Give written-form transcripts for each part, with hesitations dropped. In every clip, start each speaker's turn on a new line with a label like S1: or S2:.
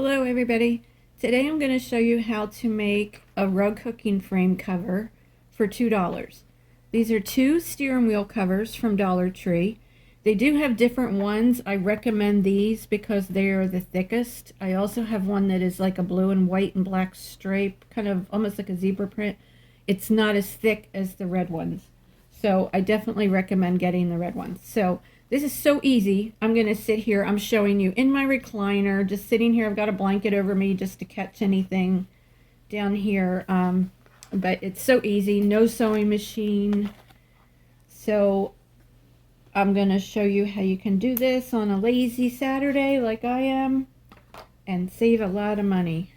S1: Hello everybody. Today I'm going to show you how to make a rug hooking frame cover for $2. These are two steering wheel covers from Dollar Tree. They do have different ones. I recommend these because they are the thickest. I also have one that is like a blue and white and black stripe, kind of almost like a zebra print. It's not as thick as the red ones. So I definitely recommend getting the red ones. So this is so easy. I'm going to sit here. I'm showing you in my recliner, just sitting here. I've got a blanket over me just to catch anything down here. But it's so easy. No sewing machine. So I'm going to show you how you can do this on a lazy Saturday like I am and save a lot of money.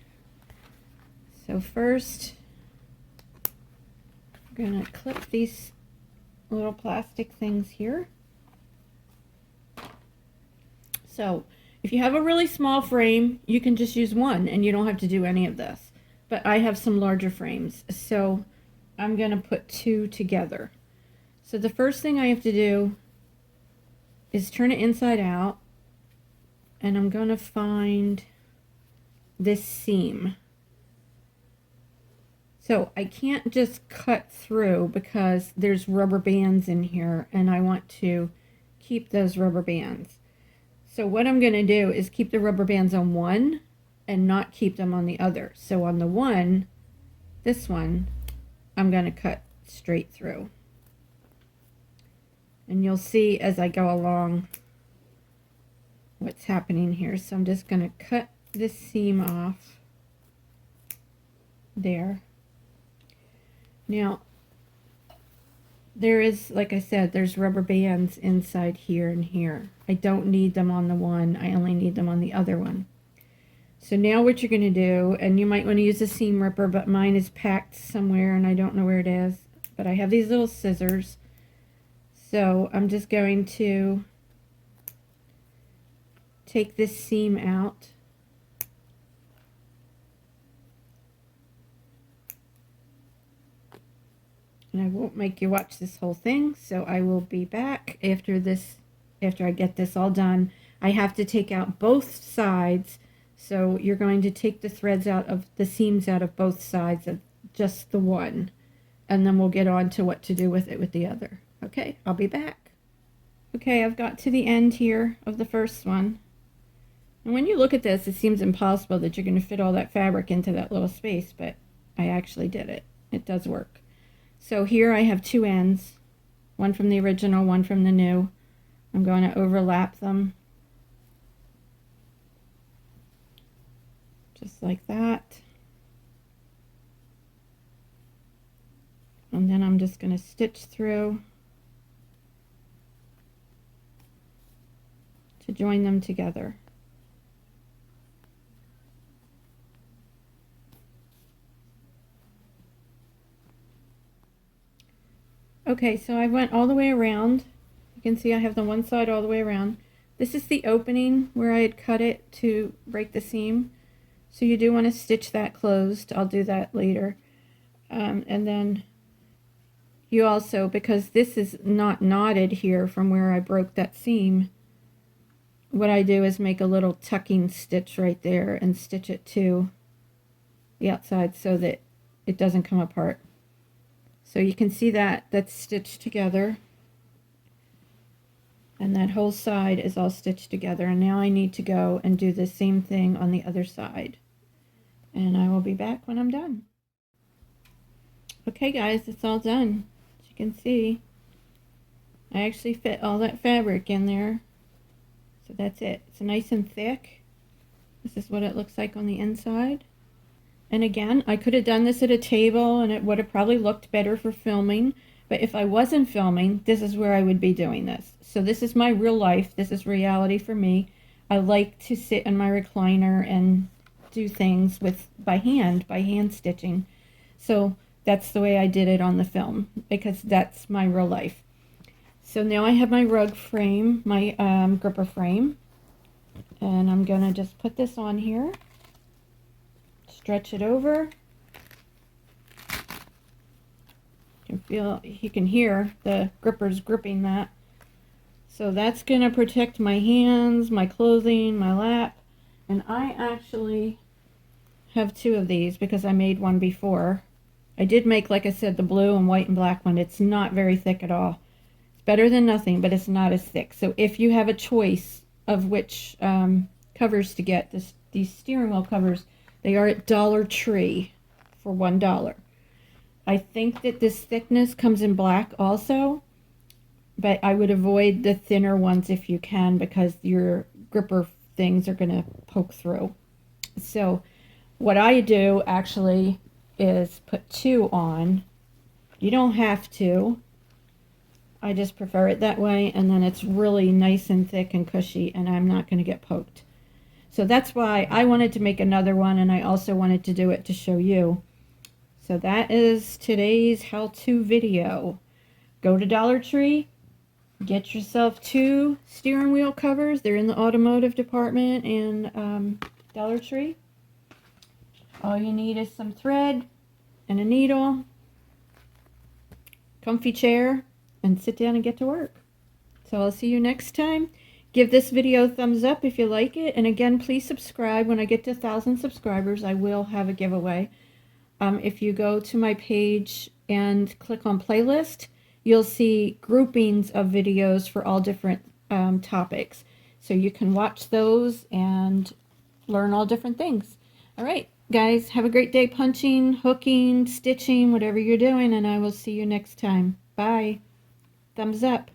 S1: So first, I'm going to clip these little plastic things here. So if you have a really small frame, you can just use one and you don't have to do any of this. But I have some larger frames, so I'm going to put two together. So the first thing I have to do is turn it inside out, and I'm going to find this seam. So I can't just cut through because there's rubber bands in here, and I want to keep those rubber bands. So what I'm going to do is keep the rubber bands on one and not keep them on the other. So on the one, this one, I'm going to cut straight through. And you'll see as I go along what's happening here. So I'm just going to cut this seam off there. Now, there is, like I said, there's rubber bands inside here and here. I don't need them on the one, I only need them on the other one. So now what you're going to do, and you might want to use a seam ripper, but mine is packed somewhere and I don't know where it is. But I have these little scissors. So I'm just going to take this seam out. And I won't make you watch this whole thing, so I will be back after I get this all done. I have to take out both sides, so you're going to take the threads out of the seams out of both sides of just the one, and then we'll get on to what to do with it with the other. Okay, I'll be back. Okay, I've got to the end here of the first one. And when you look at this, it seems impossible that you're going to fit all that fabric into that little space, but I actually did it. It does work. So here I have two ends, one from the original, one from the new. I'm going to overlap them just like that. And then I'm just going to stitch through to join them together. Okay, so I went all the way around. You can see I have the one side all the way around. This is the opening where I had cut it to break the seam. So you do want to stitch that closed. I'll do that later. And then you also, because this is not knotted here from where I broke that seam, what I do is make a little tucking stitch right there and stitch it to the outside so that it doesn't come apart. So you can see that that's stitched together, and that whole side is all stitched together. And now I need to go and do the same thing on the other side, and I will be back when I'm done. Okay guys, it's all done. As you can see, I actually fit all that fabric in there. So that's it. It's nice and thick. This is what it looks like on the inside. And again, I could have done this at a table and it would have probably looked better for filming. But if I wasn't filming, this is where I would be doing this. So this is my real life. This is reality for me. I like to sit in my recliner and do things by hand stitching. So that's the way I did it on the film, because that's my real life. So now I have my rug frame, my gripper frame. And I'm going to just put this on here. Stretch it over. You can hear the grippers gripping that. So that's going to protect my hands, my clothing, my lap, And I actually have 2 of these because I made one before. I did make, like I said, the blue and white and black one. It's not very thick at all. It's better than nothing, but it's not as thick. So if you have a choice of which covers to get, these steering wheel covers, they are at Dollar Tree for $1. I think that this thickness comes in black also, but I would avoid the thinner ones if you can, because your gripper things are going to poke through. So what I do actually is put 2 on. You don't have to. I just prefer it that way, and then it's really nice and thick and cushy, and I'm not going to get poked. So that's why I wanted to make another one, and I also wanted to do it to show you. So that is today's how-to video. Go to Dollar Tree, get yourself 2 steering wheel covers. They're in the automotive department in Dollar Tree. All you need is some thread and a needle, comfy chair, and sit down and get to work. So I'll see you next time. Give this video a thumbs up if you like it. And again, please subscribe. When I get to 1,000 subscribers, I will have a giveaway. If you go to my page and click on playlist, you'll see groupings of videos for all different topics. So you can watch those and learn all different things. All right, guys, have a great day punching, hooking, stitching, whatever you're doing, and I will see you next time. Bye. Thumbs up.